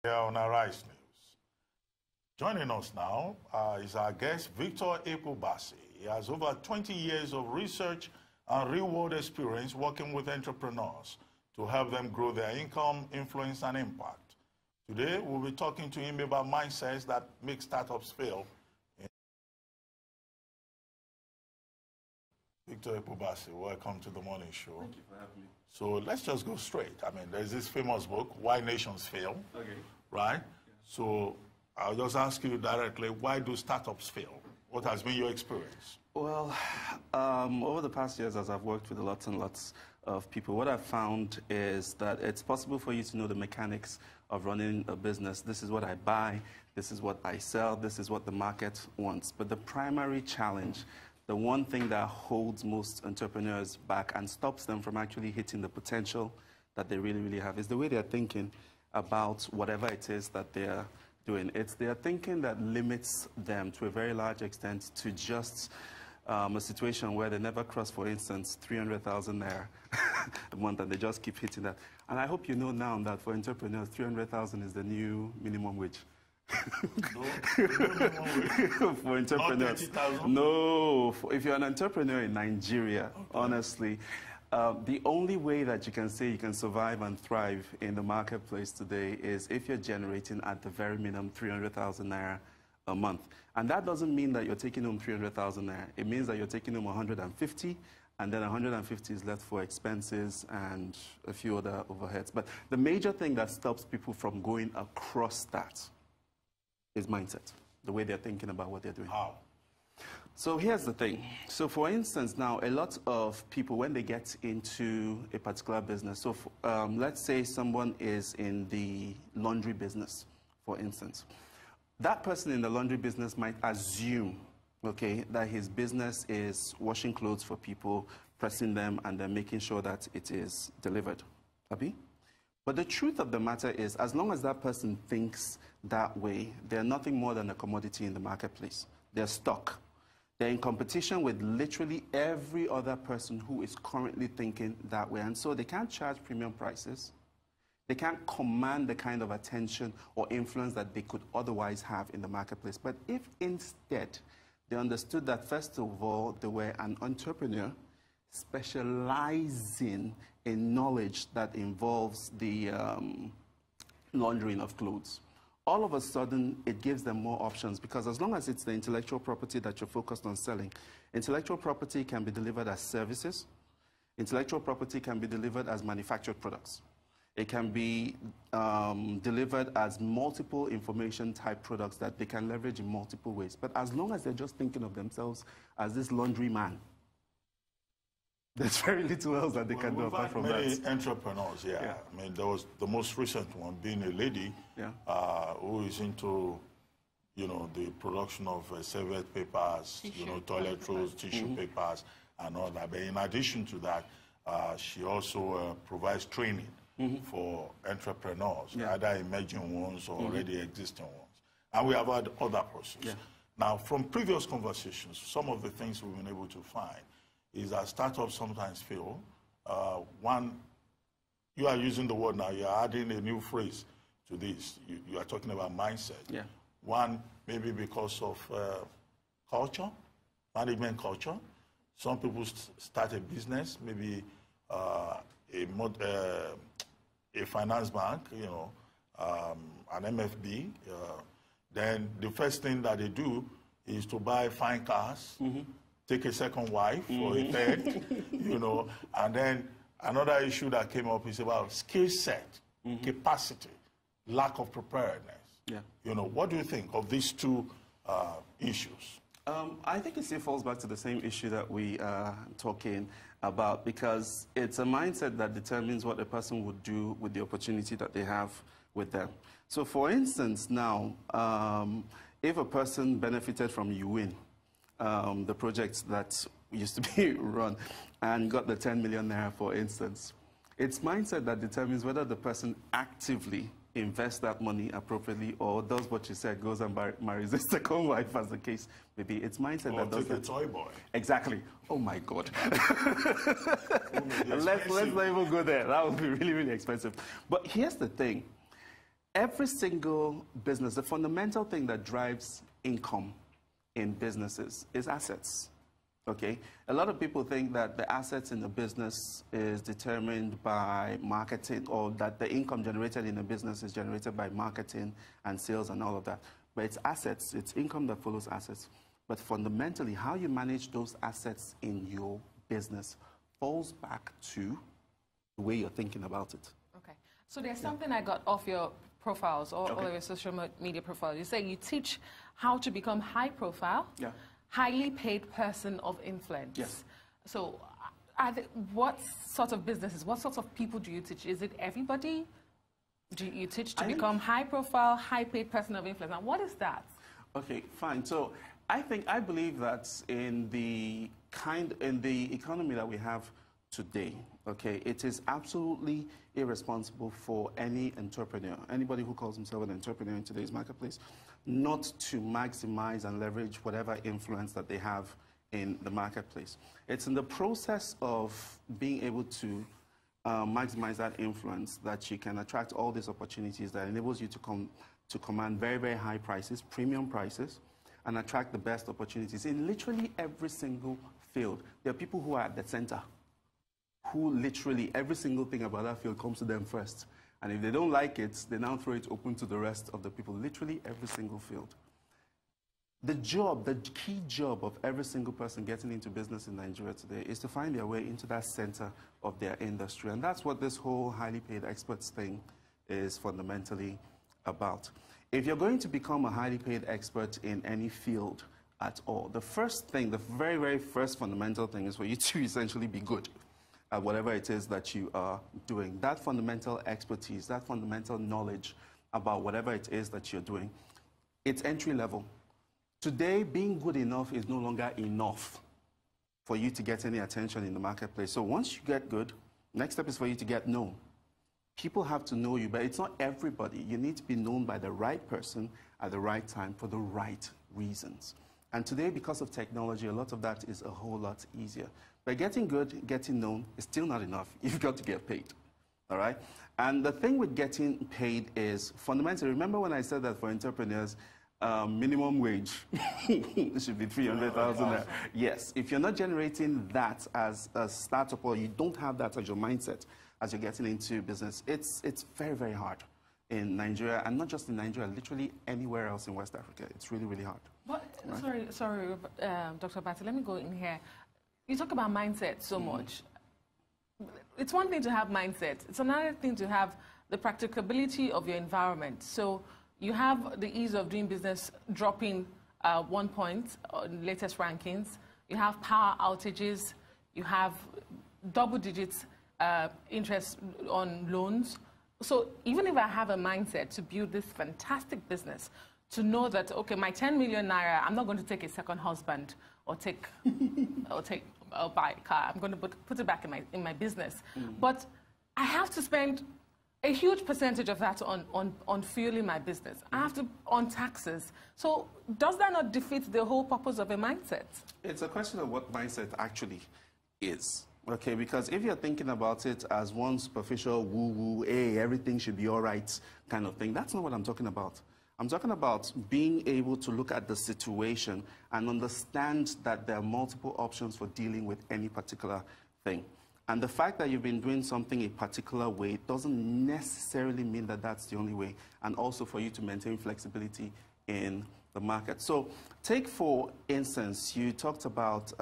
Here on Arise News. Joining us now is our guest, Victor Ekpo Bassey. He has over 20 years of research and real-world experience working with entrepreneurs to help them grow their income, influence, and impact. Today, we'll be talking to him about mindsets that make startups fail. Victor Ekpo Bassey, welcome to the morning show. Thank you for having me. So let's just go straight. I mean, there's this famous book, Why Nations Fail. Okay. Right? Yeah. So I'll just ask you directly, why do startups fail? What has been your experience? Well, over the past years, as I've worked with lots and lots of people, what I've found is that it's possible for you to know the mechanics of running a business. This is what I buy, this is what I sell, this is what the market wants. But the primary challenge, the one thing that holds most entrepreneurs back and stops them from actually hitting the potential that they really, really have is the way they're thinking about whatever it is that they're doing. It's their thinking that limits them to a very large extent to just a situation where they never cross, for instance, 300,000 naira a month, and they just keep hitting that. And I hope you know now that for entrepreneurs, 300,000 is the new minimum wage. For entrepreneurs. No, if you're an entrepreneur in Nigeria, okay, honestly, the only way that you can say you can survive and thrive in the marketplace today is if you're generating at the very minimum 300,000 naira a month. And that doesn't mean that you're taking home 300,000 naira. It means that you're taking home 150, and then 150 is left for expenses and a few other overheads. But the major thing that stops people from going across that is mindset, the way they're thinking about what they're doing. How? So here's the thing. So for instance, now a lot of people, when they get into a particular business, so let's say someone is in the laundry business, for instance. That person in the laundry business might assume, okay, that his business is washing clothes for people, pressing them, and then making sure that it is delivered. Abi? But the truth of the matter is, as long as that person thinks that way, they're nothing more than a commodity in the marketplace. They're stuck. They're in competition with literally every other person who is currently thinking that way. And so they can't charge premium prices. They can't command the kind of attention or influence that they could otherwise have in the marketplace. But if instead they understood that, first of all, they were an entrepreneur specializing in knowledge that involves the laundering of clothes, all of a sudden it gives them more options, because as long as it's the intellectual property that you're focused on selling, intellectual property can be delivered as services, intellectual property can be delivered as manufactured products. It can be delivered as multiple information type products that they can leverage in multiple ways. But as long as they're just thinking of themselves as this laundry man, there's very little else that they can do apart from that. Many entrepreneurs, yeah. I mean, there was the most recent one being a lady, yeah, who is into, you know, the production of serviette papers, tissue, you know, toilet rolls, tissue papers, and all that. But in addition to that, she also provides training for entrepreneurs, either emerging ones or already existing ones. And we have had other processes. Yeah. Now, from previous conversations, some of the things we've been able to find is that startups sometimes fail. One, you are using the word now, you are adding a new phrase to this. You are talking about mindset. Yeah. One, maybe because of culture, management culture. Some people start a business, maybe a finance bank, you know, an MFB. Then the first thing that they do is to buy fine cars, take a second wife or a third, you know, and then another issue that came up is about skill set, capacity, lack of preparedness. Yeah. You know, what do you think of these two issues? I think it still falls back to the same issue that we are talking about, because it's a mindset that determines what a person would do with the opportunity that they have with them. So for instance, now, if a person benefited from UWIN, the projects that used to be run, and got the 10 million naira, for instance, it's mindset that determines whether the person actively invests that money appropriately or does what you said, goes and marries a second wife, as the case may be. It's mindset that does that. Take a toy boy. Exactly. Oh my God. Let's not even go there. That would be really, really expensive. But here's the thing. every single business, the fundamental thing that drives income in businesses is assets. Okay? A lot of people think that the assets in the business is determined by marketing, or that the income generated in a business is generated by marketing and sales and all of that. But it's assets, it's income that follows assets. But fundamentally, how you manage those assets in your business falls back to the way you're thinking about it. Okay. So there's something I got off your profiles, or your social media profiles. You say you teach how to become high profile, highly paid person of influence. Yes. So what sort of businesses, what sorts of people do you teach? Is it everybody? Do you teach to become high profile, high paid person of influence? And what is that? Okay, fine. So I believe that in the economy that we have today, okay, it is absolutely irresponsible for any entrepreneur, anybody who calls himself an entrepreneur in today's marketplace, not to maximize and leverage whatever influence that they have in the marketplace. It's in the process of being able to maximize that influence that you can attract all these opportunities that enables you to command very, very high prices, premium prices, and attract the best opportunities in literally every single field. There are people who are at the center, who literally every single thing about that field comes to them first. And if they don't like it, they now throw it open to the rest of the people, literally every single field. The key job of every single person getting into business in Nigeria today is to find their way into that center of their industry. And that's what this whole highly paid experts thing is fundamentally about. If you're going to become a highly paid expert in any field at all, the first thing, the very, very first fundamental thing is for you to essentially be good at whatever it is that you are doing. That fundamental expertise, that fundamental knowledge about whatever it is that you're doing, it's entry level. Today, being good enough is no longer enough for you to get any attention in the marketplace. So once you get good, next step is for you to get known. People have to know you, but it's not everybody. You need to be known by the right person at the right time for the right reasons. And today, because of technology, a lot of that is a whole lot easier. But getting good, getting known is still not enough. You've got to get paid, all right? And the thing with getting paid is fundamentally, remember when I said that for entrepreneurs, minimum wage should be 300,000. Yes, if you're not generating that as a startup, or you don't have that as your mindset as you're getting into business, it's very, very hard in Nigeria, and not just in Nigeria, literally anywhere else in West Africa. It's really, really hard. But, right? Sorry, Dr. Bassey, let me go in here. You talk about mindset so much. It's one thing to have mindset. It's another thing to have the practicability of your environment. So you have the ease of doing business dropping 1 point on latest rankings. You have power outages. You have double digits interest on loans. So even if I have a mindset to build this fantastic business, to know that, okay, my 10 million naira, I'm not going to take a second husband or buy a car. I'm going to put it back in my business. But I have to spend a huge percentage of that on fueling my business. I have to on taxes. So does that not defeat the whole purpose of a mindset? It's a question of what mindset actually is. Okay, because if you're thinking about it as one superficial woo-woo, hey, everything should be all right kind of thing, that's not what I'm talking about. I'm talking about being able to look at the situation and understand that there are multiple options for dealing with any particular thing. And the fact that you've been doing something a particular way doesn't necessarily mean that that's the only way, and also for you to maintain flexibility in the market. So take, for instance, you talked about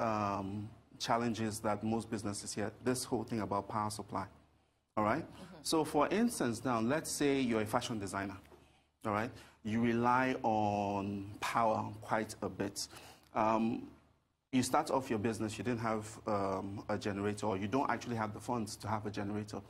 challenges that most businesses here, this whole thing about power supply, all right? So for instance, now, let's say you're a fashion designer, all right? You rely on power quite a bit. You start off your business, you didn't have a generator, or you don't actually have the funds to have a generator.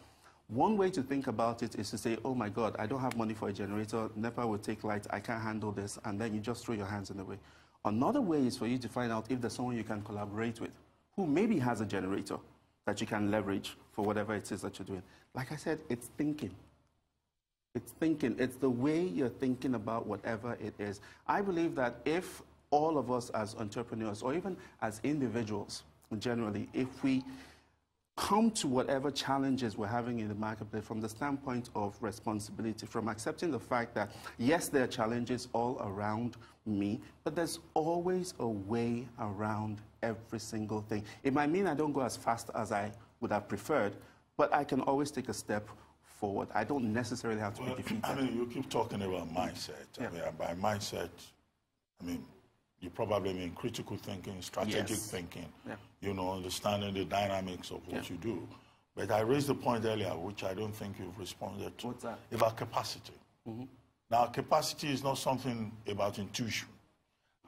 One way to think about it is to say, oh my God, I don't have money for a generator, NEPA will take light, I can't handle this, and then you just throw your hands in the way. Another way is for you to find out if there's someone you can collaborate with, who maybe has a generator that you can leverage for whatever it is that you're doing. Like I said, it's thinking. It's thinking. It's the way you're thinking about whatever it is. I believe that if all of us as entrepreneurs, or even as individuals generally, if we come to whatever challenges we're having in the marketplace from the standpoint of responsibility, from accepting the fact that, yes, there are challenges all around me, but there's always a way around every single thing. It might mean I don't go as fast as I would have preferred, but I can always take a step forward. I don't necessarily have to be defeated. I mean, you keep talking about mindset. Yeah. I mean, by mindset, I mean, you probably mean critical thinking, strategic thinking, you know, understanding the dynamics of what you do. But I raised the point earlier, which I don't think you've responded to. What's that? About capacity. Now, capacity is not something about intuition.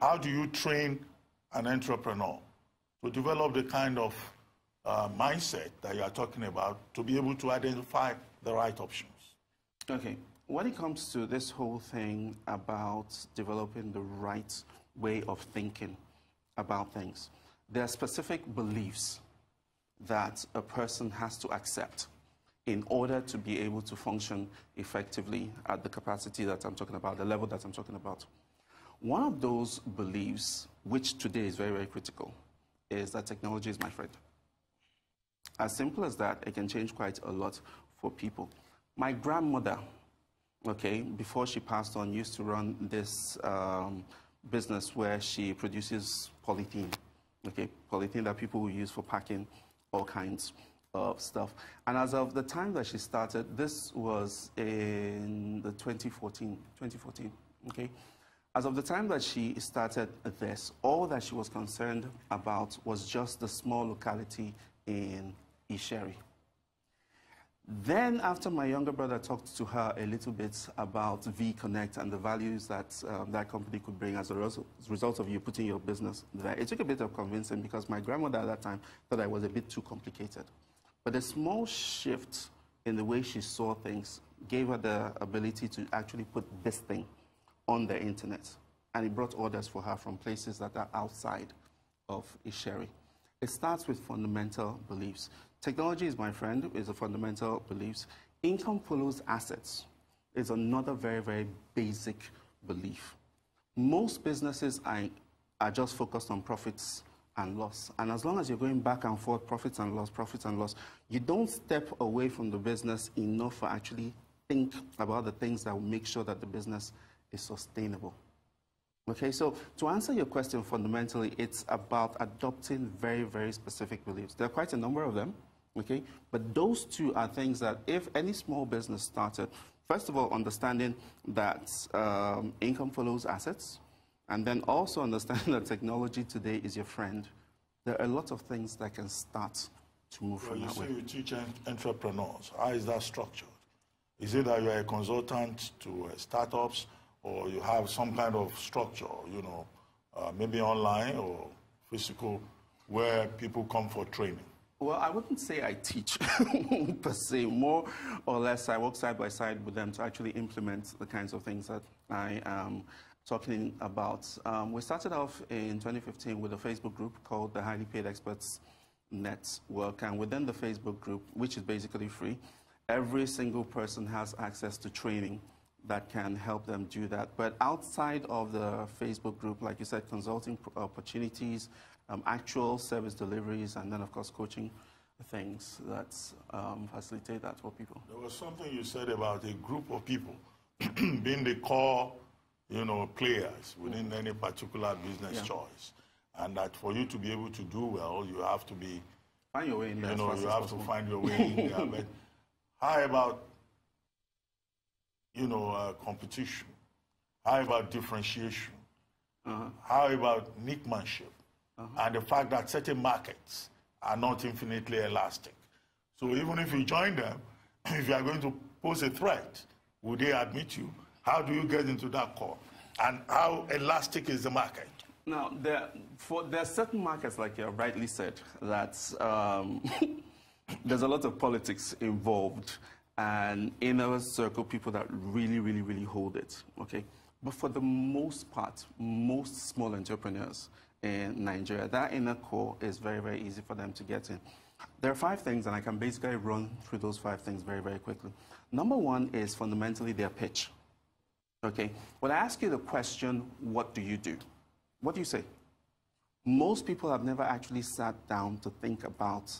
How do you train an entrepreneur to develop the kind of mindset that you are talking about to be able to identify the right options? Okay. When it comes to this whole thing about developing the right way of thinking about things, there are specific beliefs that a person has to accept in order to be able to function effectively at the capacity that I'm talking about, the level that I'm talking about. One of those beliefs, which today is very, very critical, is that technology is my friend. As simple as that, it can change quite a lot for people. My grandmother, okay, before she passed on, used to run this business where she produces polythene, okay, polythene that people will use for packing all kinds of stuff. And as of the time that she started, this was in the 2014, okay? As of the time that she started this, all that she was concerned about was just the small locality in Isheri. Then, after my younger brother talked to her a little bit about V-Connect and the values that that company could bring as a result of you putting your business there, it took a bit of convincing because my grandmother at that time thought I was a bit too complicated. But a small shift in the way she saw things gave her the ability to actually put this thing on the internet. And it brought orders for her from places that are outside of Isheri. It starts with fundamental beliefs. Technology is my friend, is a fundamental beliefs. Income follows assets is another very, very basic belief. Most businesses are just focused on profits and loss. And as long as you're going back and forth, profits and loss, you don't step away from the business enough to actually think about the things that will make sure that the business is sustainable. Okay, so to answer your question, fundamentally, it's about adopting very, very specific beliefs. There are quite a number of them, okay? But those two are things that if any small business started, first of all, understanding that income follows assets, and then also understanding that technology today is your friend, there are a lot of things that can start to move from that way. You teach entrepreneurs. How is that structured? Is it that you're a consultant to startups, or you have some kind of structure, you know, maybe online or physical, where people come for training? Well, I wouldn't say I teach per se. More or less, I work side by side with them to actually implement the kinds of things that I am talking about. We started off in 2015 with a Facebook group called the Highly Paid Experts Network. And within the Facebook group, which is basically free, every single person has access to training that can help them do that. But outside of the Facebook group, like you said, consulting opportunities, actual service deliveries, and then, of course, coaching things that facilitate that for people. There was something you said about a group of people being the core, you know, players within any particular business choice. And that for you to be able to do well, you have to be... Find your way in there. You know, you have to find your way in there. But how about, you know, competition? How about differentiation? How about nickmanship? And the fact that certain markets are not infinitely elastic. So even if you join them, if you are going to pose a threat, would they admit you? How do you get into that core? And how elastic is the market? Now, there are certain markets, like you rightly said, that there's a lot of politics involved, and inner circle people that really, really, really hold it, okay? But for the most part, most small entrepreneurs in Nigeria, that inner core is very, very easy for them to get in. There are 5 things, and I can basically run through those 5 things very, very quickly. Number 1 is fundamentally their pitch, okay? When I ask you the question, what do you do? What do you say? Most people have never actually sat down to think about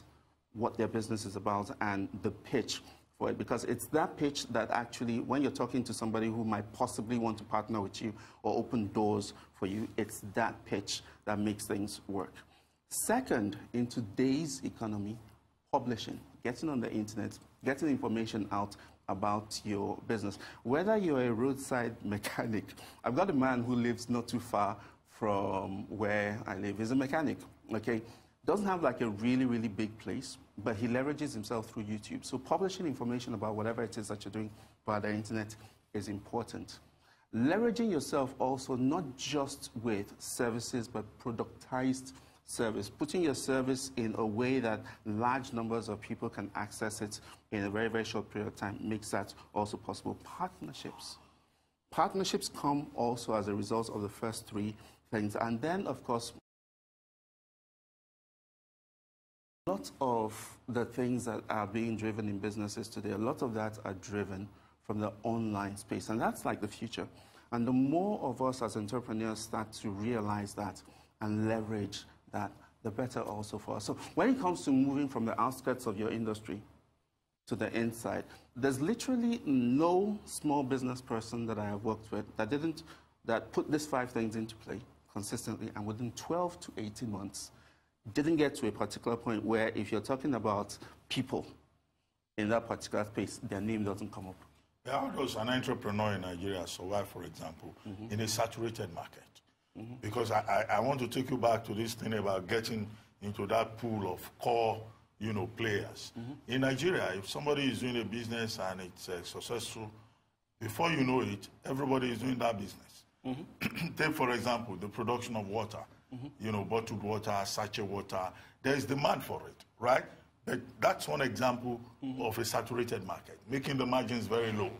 what their business is about and the pitch for it, because it's that pitch that actually, when you're talking to somebody who might possibly want to partner with you or open doors for you, it's that pitch that makes things work. Second, in today's economy, publishing, getting on the internet, getting information out about your business. Whether you're a roadside mechanic, I've got a man who lives not too far from where I live. He's a mechanic, okay? Doesn't have like a really, really big place, but he leverages himself through YouTube. So publishing information about whatever it is that you're doing via the internet is important. Leveraging yourself also not just with services, but productized service. Putting your service in a way that large numbers of people can access it in a very, very short period of time makes that also possible. Partnerships. Partnerships come also as a result of the first three things. And then, of course, a lot of the things that are being driven in businesses today, a lot of that are driven from the online space. And that's like the future. And the more of us as entrepreneurs start to realize that and leverage that, the better also for us. So when it comes to moving from the outskirts of your industry to the inside, there's literally no small business person that I have worked with that put these 5 things into play consistently, and within 12 to 18 months, didn't get to a particular point where if you're talking about people in that particular space, their name doesn't come up. How does an entrepreneur in Nigeria survive, for example, in a saturated market? Because I want to take you back to this thing about getting into that pool of core, players. In Nigeria, if somebody is doing a business and it's successful, before you know it, everybody is doing that business. Take, for example, the production of water. Bottled water, sachet water. There's demand for it, right? But that's one example of a saturated market, making the margins very low.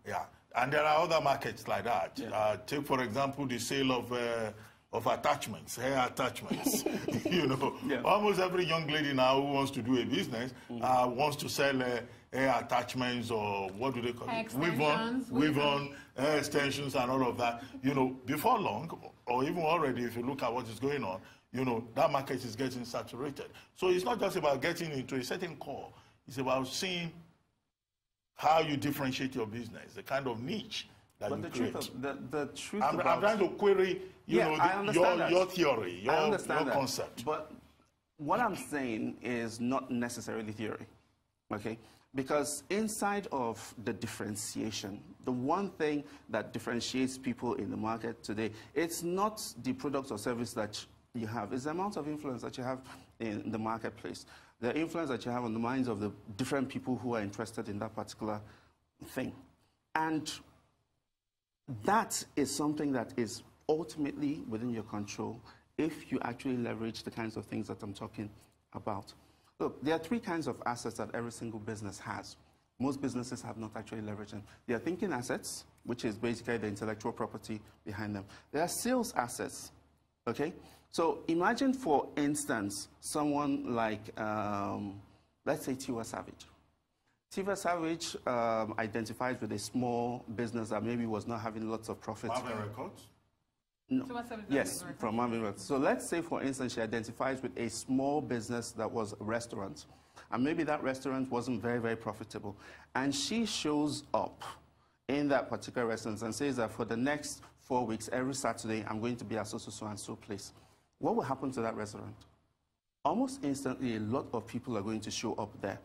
Yeah, and there are other markets like that. Yeah. Take, for example, the sale of attachments, hair attachments. Almost every young lady now who wants to do a business wants to sell hair attachments, or what do they call it? Weave-on, hair extensions and all of that. Before long, or even already, if you look at what is going on, that market is getting saturated. So it's not just about getting into a certain core. It's about seeing how you differentiate your business, the kind of niche that you create. The truth I'm trying to query, your theory, your concept. But what I'm saying is not necessarily theory, okay? Because inside of the differentiation, the one thing that differentiates people in the market today, it's not the product or service that you have, it's the amount of influence that you have in the marketplace, the influence that you have on the minds of the different people who are interested in that particular thing. And that is something that is ultimately within your control if you actually leverage the kinds of things that I'm talking about. Look, there are 3 kinds of assets that every single business has. Most businesses have not actually leveraged them. There are thinking assets, which is basically the intellectual property behind them. There are sales assets, okay? So imagine, for instance, someone like, let's say, Tiwa Savage. Tiwa Savage identifies with a small business that maybe was not having lots of profits. Marvin Records? No. Yes, from Marvin Records. So let's say, for instance, she identifies with a small business that was a restaurant. And maybe that restaurant wasn't very, very profitable. And she shows up in that particular restaurant and says that for the next 4 weeks, every Saturday, I'm going to be at so and so place. What will happen to that restaurant? Almost instantly, a lot of people are going to show up there.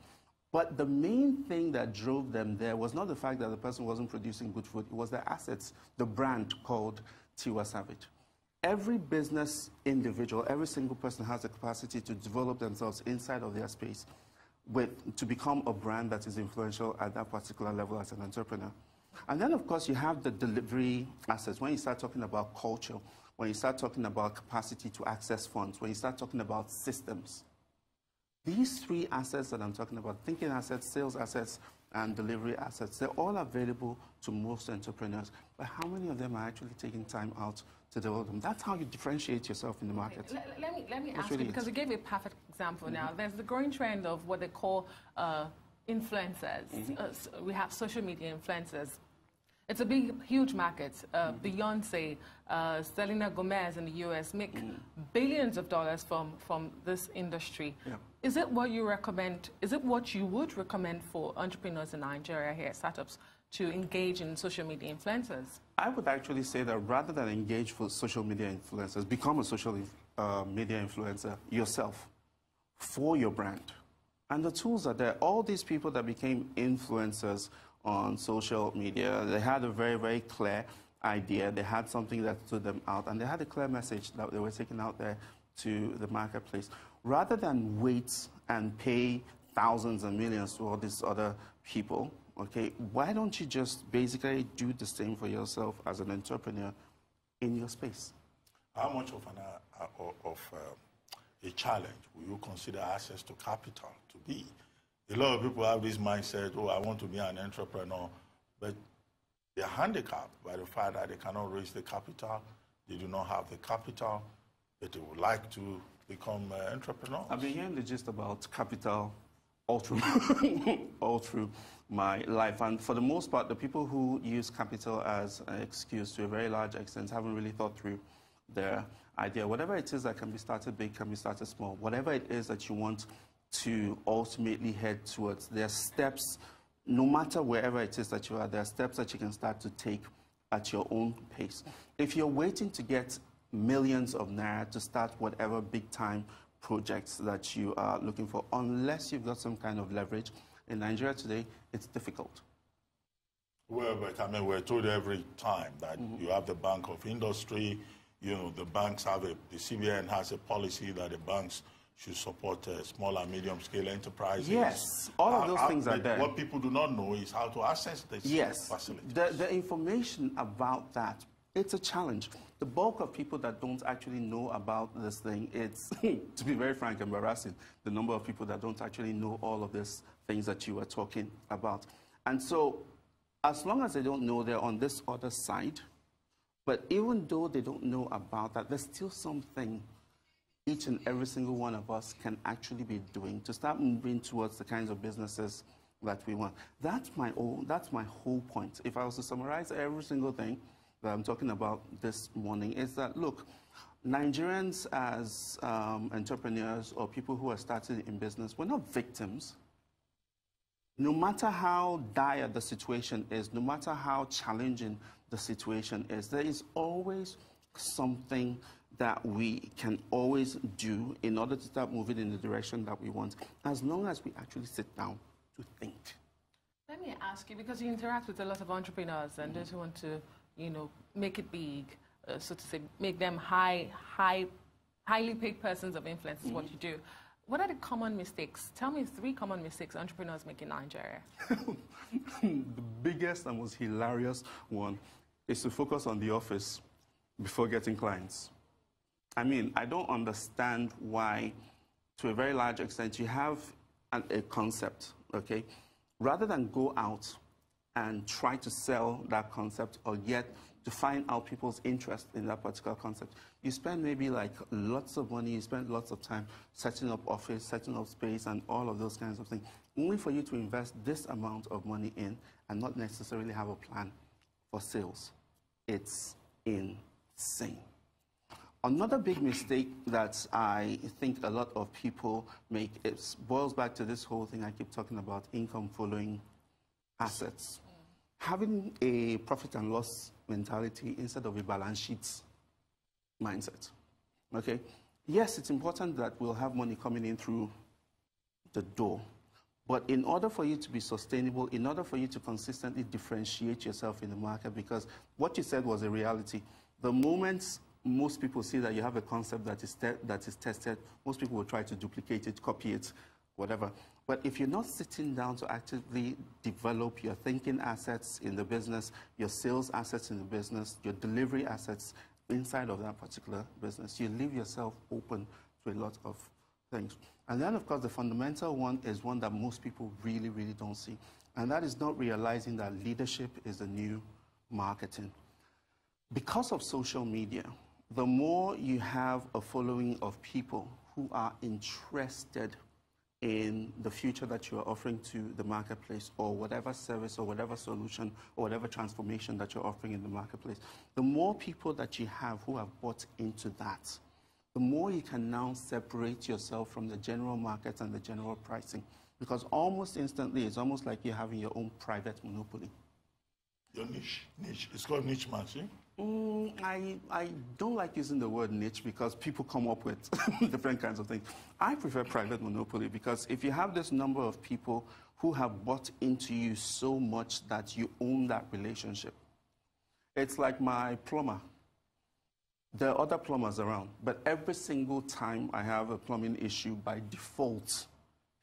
But the main thing that drove them there was not the fact that the person wasn't producing good food. It was the assets, the brand called Tiwa Savage. Every business individual, every single person has the capacity to develop themselves inside of their space to become a brand that is influential at that particular level as an entrepreneur. And then, of course, you have the delivery assets. When you start talking about culture, when you start talking about capacity to access funds, when you start talking about systems, these 3 assets that I'm talking about, thinking assets, sales assets, and delivery assets, they're all available to most entrepreneurs. But how many of them are actually taking time out to develop them? That's how you differentiate yourself in the market. Let me ask you, because you gave me a perfect example now. There's the growing trend of what they call influencers. We have social media influencers. It's a big, huge market. Beyonce, Selena Gomez in the U.S. make billions of dollars from this industry. Yeah. Is it what you recommend? Is it what you would recommend for entrepreneurs in Nigeria here, startups, to engage in social media influencers? I would actually say that rather than engage for social media influencers, become a social media influencer yourself for your brand. And the tools are there. All these people that became influencers on social media, they had a very, very clear idea. They had something that stood them out, and they had a clear message that they were taking out there to the marketplace. Rather than wait and pay thousands and millions to all these other people, okay, why don't you just basically do the same for yourself as an entrepreneur in your space? How much of a challenge will you consider access to capital to be? A lot of people have this mindset, oh, I want to be an entrepreneur, but they're handicapped by the fact that they cannot raise the capital, they do not have the capital, but they would like to become entrepreneurs. I've been hearing the gist about capital all through, all through my life. And for the most part, the people who use capital as an excuse to a very large extent haven't really thought through their idea. Whatever it is that can be started big, can be started small. Whatever it is that you want to ultimately head towards, there are steps, no matter wherever it is that you are, there are steps that you can start to take at your own pace. If you're waiting to get millions of naira to start whatever big-time projects that you are looking for, unless you've got some kind of leverage, in Nigeria today, it's difficult. Well, but I mean, we're told every time that you have the Bank of Industry, you know, the banks have the CBN has a policy that the banks should support small and medium-scale enterprises. Yes, all of those things are there. What people do not know is how to access this facility. The information about that, it's a challenge. The bulk of people that don't actually know about this thing, it's, to be very frank, embarrassing, the number of people that don't actually know all of these things that you were talking about. And so, as long as they don't know, they're on this other side. But even though they don't know about that, there's still something each and every single one of us can actually be doing to start moving towards the kinds of businesses that we want. That's my whole point. If I was to summarize every single thing that I'm talking about this morning, is that, look, Nigerians as entrepreneurs or people who are starting in business, we're not victims. No matter how dire the situation is, no matter how challenging the situation is, there is always something that we can always do in order to start moving in the direction that we want, as long as we actually sit down to think. Let me ask you, because you interact with a lot of entrepreneurs and those who want to, you know, make it big, so to say, make them highly paid persons of influence is what you do. What are the common mistakes? Tell me 3 common mistakes entrepreneurs make in Nigeria. The biggest and most hilarious one is to focus on the office before getting clients. I mean, I don't understand why, to a very large extent, you have a concept, okay? Rather than go out and try to sell that concept or get to find out people's interest in that particular concept, you spend maybe like lots of money, you spend lots of time setting up office, setting up space, and all of those kinds of things, only for you to invest this amount of money in and not necessarily have a plan for sales. It's insane. Another big mistake that I think a lot of people make, it boils back to this whole thing I keep talking about, income following assets. Having a profit and loss mentality instead of a balance sheet mindset, okay? Yes, it's important that we'll have money coming in through the door, but in order for you to be sustainable, in order for you to consistently differentiate yourself in the market, because what you said was a reality, the moment most people see that you have a concept that is tested, most people will try to duplicate it, copy it, whatever. But if you're not sitting down to actively develop your thinking assets in the business, your sales assets in the business, your delivery assets inside of that particular business, you leave yourself open to a lot of things. And then, of course, the fundamental one is one that most people really, really don't see. And that is not realizing that leadership is the new marketing. Because of social media, the more you have a following of people who are interested in the future that you are offering to the marketplace, or whatever service or whatever solution or whatever transformation that you're offering in the marketplace, the more people that you have who have bought into that, the more you can now separate yourself from the general market and the general pricing. Because almost instantly, it's almost like you're having your own private monopoly. Your niche. It's called niche matching. I don't like using the word niche because people come up with different kinds of things. I prefer private monopoly because if you have this number of people who have bought into you so much that you own that relationship, it's like my plumber. There are other plumbers around, but every single time I have a plumbing issue, by default,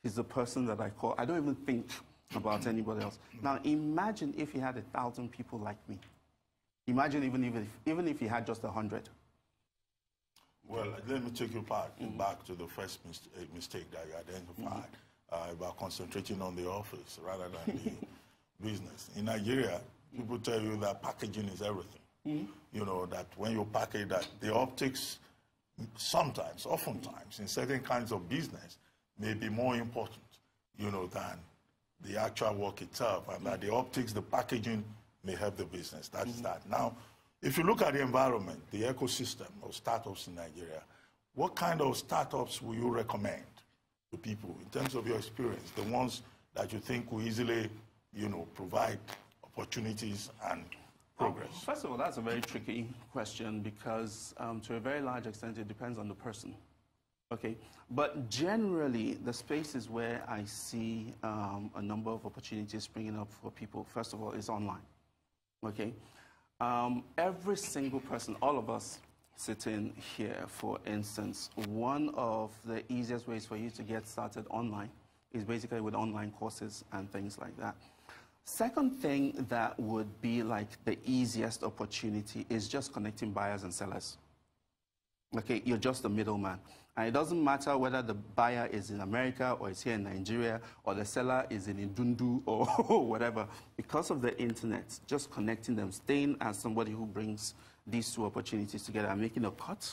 he's the person that I call. I don't even think about anybody else. Now, imagine if you had 1,000 people like me. Imagine even if you had just 100. Well, let me take you back to the first mistake that you identified about concentrating on the office rather than the business. In Nigeria, people tell you that packaging is everything. You know, that when you package that, the optics sometimes, oftentimes, in certain kinds of business, may be more important, you know, than the actual work itself, and that the optics, the packaging may help the business. That is that. Now, if you look at the environment, the ecosystem of startups in Nigeria, what kind of startups will you recommend to people in terms of your experience, the ones that you think will easily, you know, provide opportunities and progress? First of all, that's a very tricky question because to a very large extent, it depends on the person. Okay, but generally, the spaces where I see a number of opportunities springing up for people, first of all, is online. Okay, every single person, all of us sitting here, for instance, one of the easiest ways for you to get started online is basically with online courses and things like that. Second thing that would be like the easiest opportunity is just connecting buyers and sellers. Okay, you're just a middleman. And it doesn't matter whether the buyer is in America or is here in Nigeria or the seller is in Indundu or whatever. Because of the internet, just connecting them, staying as somebody who brings these two opportunities together and making a cut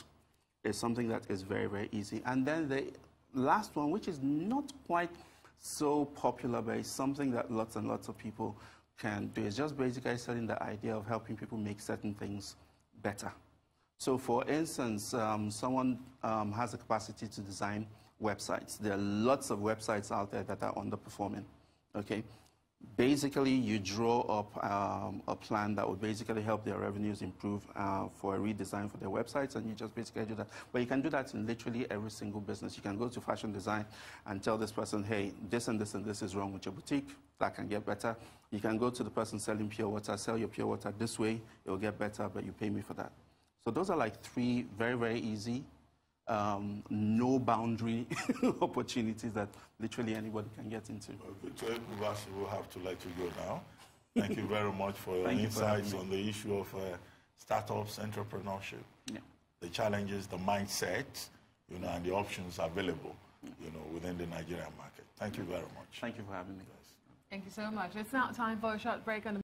is something that is very, very easy. And then the last one, which is not quite so popular, but it's something that lots and lots of people can do, is just basically selling the idea of helping people make certain things better. So for instance, someone has the capacity to design websites. There are lots of websites out there that are underperforming, okay? Basically, you draw up a plan that would basically help their revenues improve for a redesign for their websites, and you just basically do that. But you can do that in literally every single business. You can go to fashion design and tell this person, hey, this and this and this is wrong with your boutique. That can get better. You can go to the person selling pure water, sell your pure water this way. It will get better, but you pay me for that. So those are like three very, very easy, no boundary opportunities that literally anybody can get into. Okay, Ekpo Bassey, we'll have to let you go now. Thank you very much for your insights on the issue of startups, entrepreneurship, the challenges, the mindset, you know, and the options available, you know, within the Nigerian market. Thank you very much. Thank you for having me. Thank you so much. It's now time for a short break on the